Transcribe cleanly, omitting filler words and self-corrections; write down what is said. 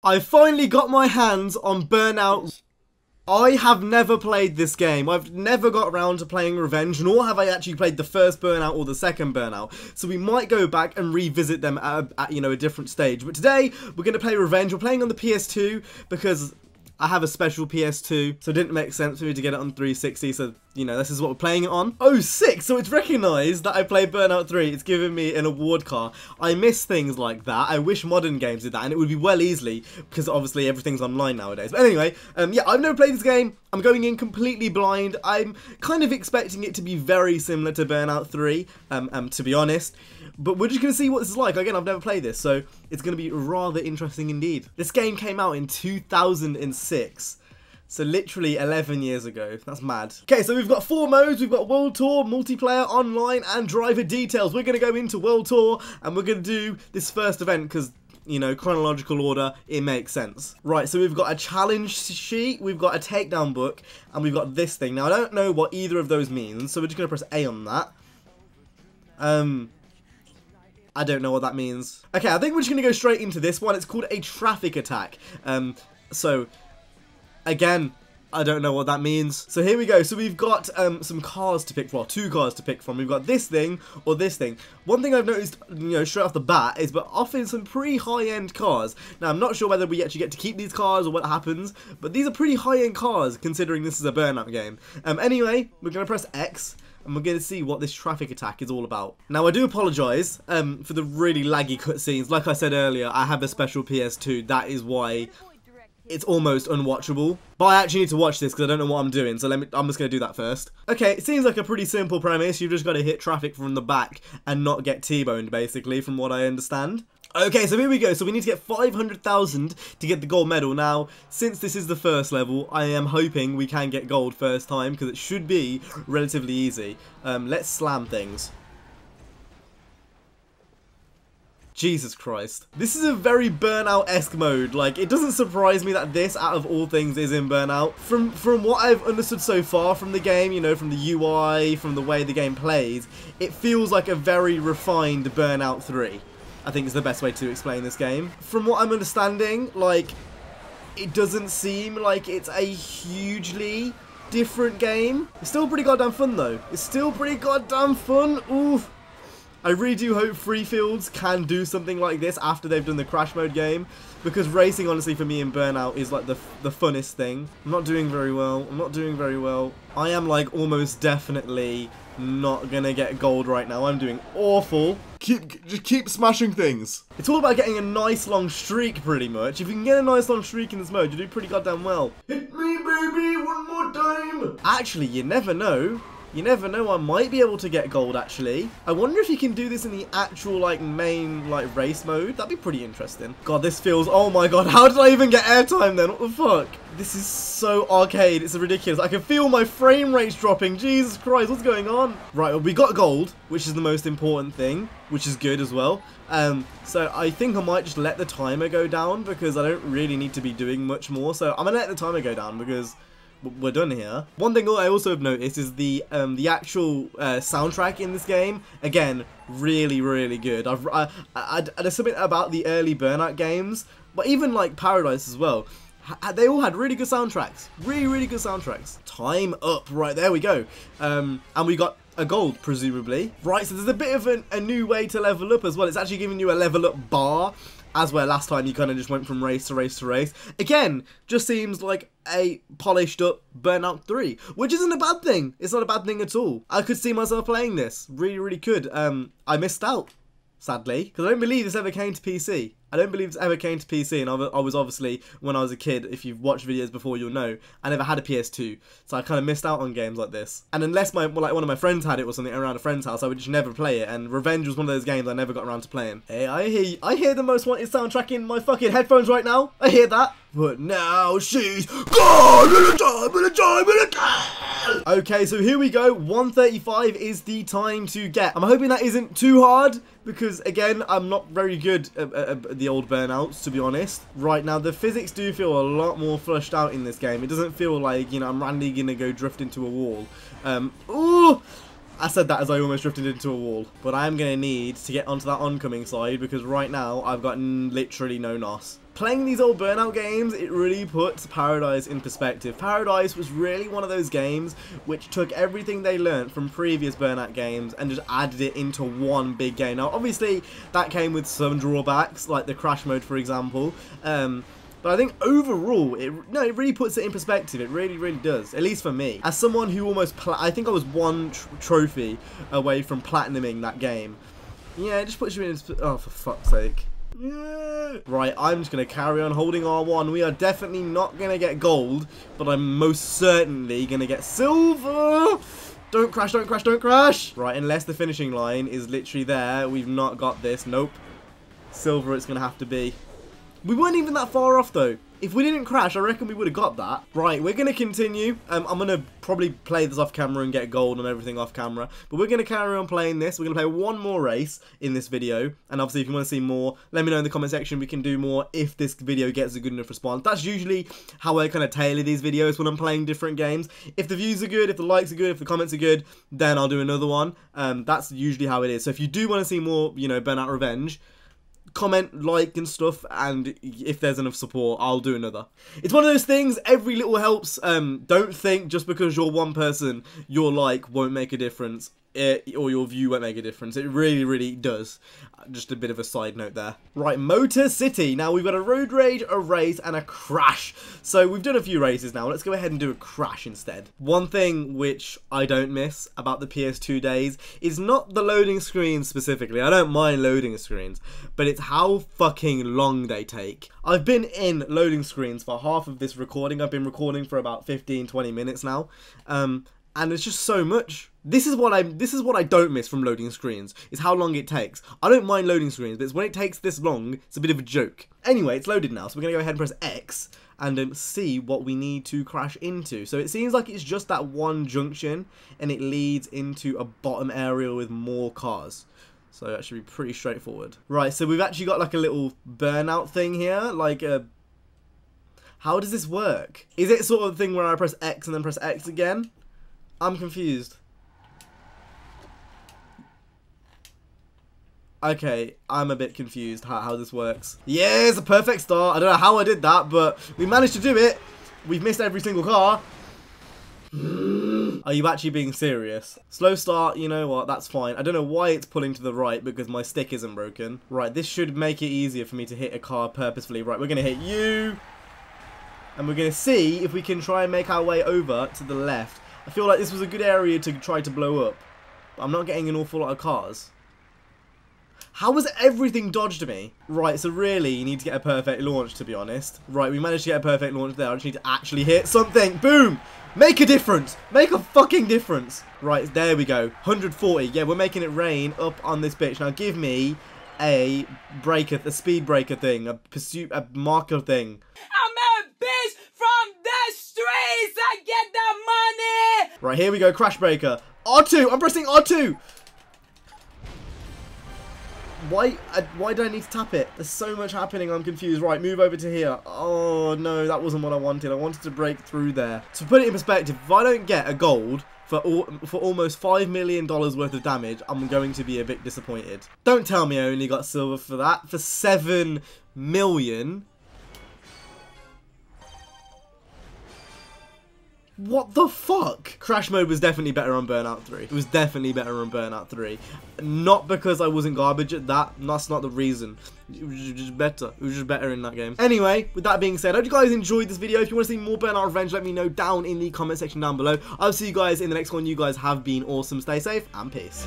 I finally got my hands on Burnout. I have never played this game. I've never got around to playing Revenge, nor have I actually played the first Burnout or the second Burnout. So we might go back and revisit them at a different stage. But today, we're going to play Revenge. We're playing on the PS2 because I have a special PS2, so it didn't make sense for me to get it on 360, so, this is what we're playing it on. Oh, sick! So it's recognised that I played Burnout 3, it's given me an award card. I miss things like that. I wish modern games did that, and it would be well easily, because obviously everything's online nowadays. But anyway, yeah, I've never played this game. I'm going in completely blind. I'm kind of expecting it to be very similar to Burnout 3, to be honest. But we're just going to see what this is like. Again, I've never played this, so it's going to be rather interesting indeed. This game came out in 2006, so literally 11 years ago. That's mad. Okay, so we've got 4 modes. We've got World Tour, Multiplayer, Online, and Driver Details. We're going to go into World Tour, and we're going to do this first event, because chronological order, it makes sense. Right, so we've got a challenge sheet, we've got a takedown book, and we've got this thing. Now, I don't know what either of those means, so we're just going to press A on that. I don't know what that means. Okay, I think we're just going to go straight into this one. It's called a traffic attack. So, again, I don't know what that means. So here we go. So we've got some cars to pick from, 2 cars to pick from. We've got this thing or this thing. One thing I've noticed, straight off the bat is we're offering some pretty high-end cars. Now, I'm not sure whether we actually get to keep these cars or what happens, but these are pretty high-end cars considering this is a Burnout game. Anyway, we're going to press X. And we're going to see what this traffic attack is all about. Now, I do apologise for the really laggy cutscenes. Like I said earlier, I have a special PS2. That is why it's almost unwatchable. But I actually need to watch this because I don't know what I'm doing. So I'm just going to do that first. Okay, it seems like a pretty simple premise. You've just got to hit traffic from the back and not get T-boned, basically, from what I understand. Okay, so here we go. So we need to get 500,000 to get the gold medal. Now, since this is the first level, I am hoping we can get gold first time because it should be relatively easy. Let's slam things. Jesus Christ. This is a very Burnout-esque mode. Like, it doesn't surprise me that this, out of all things, is in Burnout. From what I've understood so far from the game, from the UI, from the way the game plays, it feels like a very refined Burnout 3. I think is the best way to explain this game. From what I'm understanding, like, it doesn't seem like it's a hugely different game. It's still pretty goddamn fun, though. It's still pretty goddamn fun. Oof. I really do hope Free Fields can do something like this after they've done the Crash Mode game, because racing, honestly, for me in Burnout is like the funnest thing. I'm not doing very well. I'm not doing very well. I am, like, almost definitely not gonna get gold right now. I'm doing awful. Just keep smashing things. It's all about getting a nice long streak, pretty much. If you can get a nice long streak in this mode, you do pretty goddamn well. Hit me, baby, one more time. Actually, you never know. You never know, I might be able to get gold, actually. I wonder if you can do this in the actual, like, main, like, race mode. That'd be pretty interesting. God, this feels... Oh, my God. How did I even get airtime, then? What the fuck? This is so arcade. It's ridiculous. I can feel my frame rates dropping. Jesus Christ, what's going on? Right, well, we got gold, which is the most important thing, which is good as well. So I think I might just let the timer go down because I don't really need to be doing much more. So I'm going to let the timer go down because... we're done here. One thing I also have noticed is the actual soundtrack in this game. Again, really, really good. There's something about the early Burnout games, but even like Paradise as well. They all had really good soundtracks. Really, really good soundtracks. Time up. Right, there we go. And we got a gold, presumably. Right, so there's a bit of a new way to level up as well. It's actually giving you a level up bar. As where last time you kind of just went from race to race to race. Again, just seems like a polished up Burnout 3, which isn't a bad thing. It's not a bad thing at all. I could see myself playing this. Really, really could. I missed out, sadly, because I don't believe this ever came to PC. I don't believe this ever came to PC, and I was obviously, when I was a kid, if you've watched videos before, you'll know, I never had a PS2, so I kind of missed out on games like this. And unless one of my friends had it or something around a friend's house, I would just never play it, and Revenge was one of those games I never got around to playing. Hey, I hear the most wanted soundtrack in my fucking headphones right now. I hear that. But now she's gone in a time. Okay, so here we go. 135 is the time to get. I'm hoping that isn't too hard, because again, I'm not very good at the old Burnouts, to be honest. Right, now the physics do feel a lot more flushed out in this game. It doesn't feel like, I'm randomly gonna go drift into a wall. Ooh! I said that as I almost drifted into a wall. But I am going to need to get onto that oncoming side because right now I've got literally no NOS. Playing these old Burnout games, it really puts Paradise in perspective. Paradise was really one of those games which took everything they learnt from previous Burnout games and just added it into one big game. Now, obviously, that came with some drawbacks, like the crash mode, for example. But I think overall, it really puts it in perspective. It really, really does. At least for me. As someone who almost, I think I was one trophy away from platinuming that game. Yeah, it just puts you in, oh, for fuck's sake. Yeah. Right, I'm just going to carry on holding R1. We are definitely not going to get gold, but I'm most certainly going to get silver. Don't crash, don't crash, don't crash. Right, unless the finishing line is literally there, we've not got this. Nope. Silver it's going to have to be. We weren't even that far off, though. If we didn't crash, I reckon we would have got that. Right, we're going to continue. I'm going to probably play this off camera and get gold and everything off camera. But we're going to carry on playing this. We're going to play one more race in this video. And obviously, if you want to see more, let me know in the comment section. We can do more if this video gets a good enough response. That's usually how I kind of tailor these videos when I'm playing different games. If the views are good, if the likes are good, if the comments are good, then I'll do another one. That's usually how it is. So if you do want to see more, you know, Burnout Revenge, comment, like, and stuff, and if there's enough support, I'll do another. It's one of those things, every little helps. Don't think just because you're one person, your like won't make a difference. Or your view won't make a difference. It really, really does. Just a bit of a side note there. Right, Motor City. Now, we've got a road rage, a race, and a crash. So, we've done a few races now. Let's go ahead and do a crash instead. One thing which I don't miss about the PS2 days is not the loading screens specifically. I don't mind loading screens. But it's how fucking long they take. I've been in loading screens for half of this recording. I've been recording for about 15-20 minutes now. And it's just so much. This is what I don't miss from loading screens, is how long it takes. I don't mind loading screens, but it's when it takes this long, it's a bit of a joke. Anyway, it's loaded now, so we're going to go ahead and press X and see what we need to crash into. So it seems like it's just that one junction, and it leads into a bottom area with more cars. So that should be pretty straightforward. Right, so we've actually got like a little burnout thing here, like a... How does this work? Is it sort of the thing where I press X and then press X again? I'm confused. Okay, I'm a bit confused how this works. Yeah, it's a perfect start. I don't know how I did that, but we managed to do it. We've missed every single car. Are you actually being serious? Slow start, you know what, that's fine. I don't know why it's pulling to the right because my stick isn't broken. Right, this should make it easier for me to hit a car purposefully. Right, we're going to hit you. And we're going to see if we can try and make our way over to the left. I feel like this was a good area to try to blow up. But I'm not getting an awful lot of cars. How has everything dodged me? Right, so really, you need to get a perfect launch, to be honest. Right, we managed to get a perfect launch there. I just need to actually hit something. Boom! Make a difference! Make a fucking difference! Right, there we go. 140. Yeah, we're making it rain up on this bitch. Now, give me a breaker, a speed breaker thing, a marker thing. I'm a bitch from the streets! I get the money! Right, here we go. Crash breaker. R2! I'm pressing R2! Why do I need to tap it? There's so much happening, I'm confused. Right, move over to here. Oh, no, that wasn't what I wanted. I wanted to break through there. To put it in perspective, if I don't get a gold for almost $5 million worth of damage, I'm going to be a bit disappointed. Don't tell me I only got silver for that. For 7 million. What the fuck? Crash mode was definitely better on Burnout 3. It was definitely better on Burnout 3. Not because I wasn't garbage at that. That's not the reason. It was just better. It was just better in that game. Anyway, with that being said, I hope you guys enjoyed this video. If you want to see more Burnout Revenge, let me know down in the comment section down below. I'll see you guys in the next one. You guys have been awesome. Stay safe and peace.